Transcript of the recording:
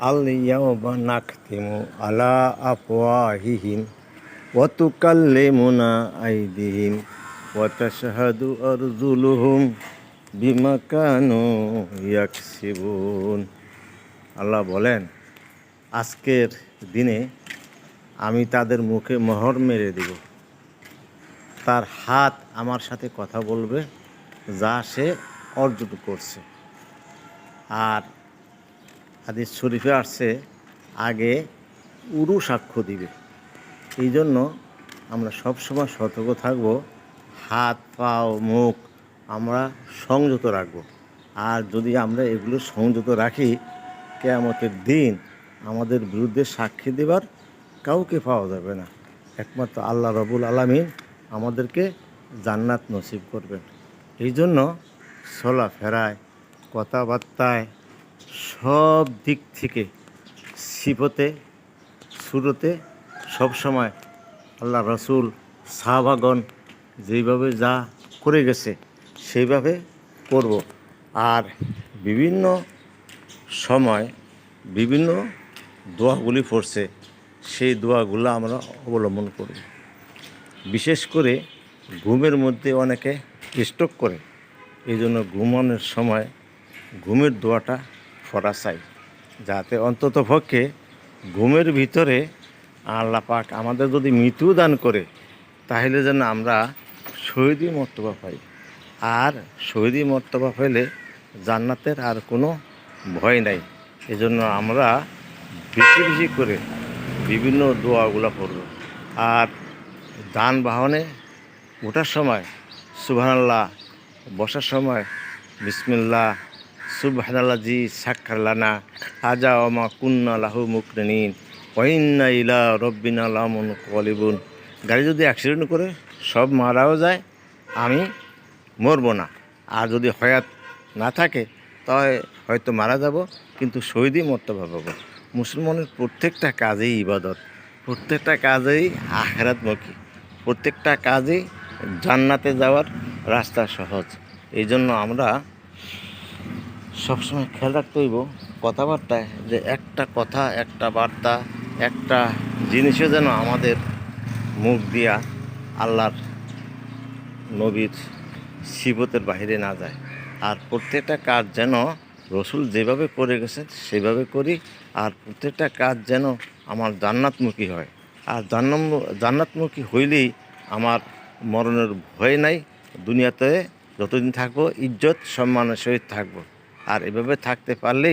আল ইয়াওমা নাখতিমু আলা আফওয়াহিহিম ওয়া তুকাল্লিমুনা আইদিহিম ওয়া তাশহাদু আরজুলুহুম বিমা কানু ইয়াকসিবুন। আল্লাহ বলেন, আজকের দিনে আমি তাদের মুখে মোহর মেরে দেব। তার হাত আমার সাথে কথা বলবে যা সে অর্জন করছে। আর হাদিস শরীফে আসছে, আগে উরু সাক্ষ্য দিবে। এই জন্য আমরা সবসময় সতর্ক থাকব, হাত পাও মুখ আমরা সংযত রাখব। আর যদি আমরা এগুলো সংযত রাখি, কিয়ামতের দিন আমাদের বিরুদ্ধে সাক্ষী দেবার কাউকে পাওয়া যাবে না। একমাত্র আল্লাহ রাব্বুল আলামিন আমাদেরকে জান্নাত নসিব করবেন। এই জন্য চলাফেরায়, কথাবার্তায়, সব দিক থেকে, সিফতে সুরতে সবসময় আল্লাহ রাসূল সাহাবাগণ যেইভাবে যা করে গেছে সেইভাবে করব। আর বিভিন্ন সময় বিভিন্ন দোয়াগুলি পড়ছে, সেই দোয়াগুলো আমরা অবলম্বন করি। বিশেষ করে ঘুমের মধ্যে অনেকে স্ট্রোক করে, এই জন্য ঘুমানোর সময় ঘুমের দোয়াটা পড়া চাই, যাতে অন্তত পক্ষে ঘুমের ভিতরে আল্লাহ পাক আমাদের যদি মৃত্যু দান করে, তাহলে যেন আমরা শহীদি মর্তবা পাই। আর শহীদি মর্তবা পেলে জান্নাতের আর কোনো ভয় নাই। এজন্য আমরা বেশি বেশি করে বিভিন্ন দোয়াগুলো পড়ব। আর যানবাহনে ওঠার সময় সুবহানাল্লাহ, বসার সময় বিসমিল্লাহ, সুবহানাল্লাযী সাক্খারালানা হাযা ওয়া মা কুন্না লাহু মুকরিনিন ওয়া ইন্না ইলা রাব্বিনা লামুনকালিবুন। গাড়ি যদি অ্যাক্সিডেন্ট করে সব মারাও যায়, আমি মরবো না। আর যদি হয়াত না থাকে তাহলে হয়তো মারা যাব, কিন্তু শহীদি মর্তবা পাবো। মুসলমানের প্রত্যেকটা কাজেই ইবাদত, প্রত্যেকটা কাজেই আখিরাতমুখী, প্রত্যেকটা কাজেই জান্নাতে যাওয়ার রাস্তা সহজ। এই জন্য আমরা সবসময় খেয়াল রাখতে হইব কথাবার্তায়, যে একটা কথা, একটা বার্তা, একটা জিনিসও যেন আমাদের মুখ দিয়া আল্লাহর নবীর সিফতের বাহিরে না যায়। আর প্রত্যেকটা কাজ যেন রসুল যেভাবে করে গেছেন সেভাবে করি। আর প্রত্যেকটা কাজ যেন আমার জান্নাতমুখী হয়। আর জান্নাতমুখী হইলেই আমার মরণের ভয় নাই। দুনিয়াতে যতদিন থাকবো ইজ্জত সম্মানের সহিত থাকবো। আর এভাবে থাকতে পারলেই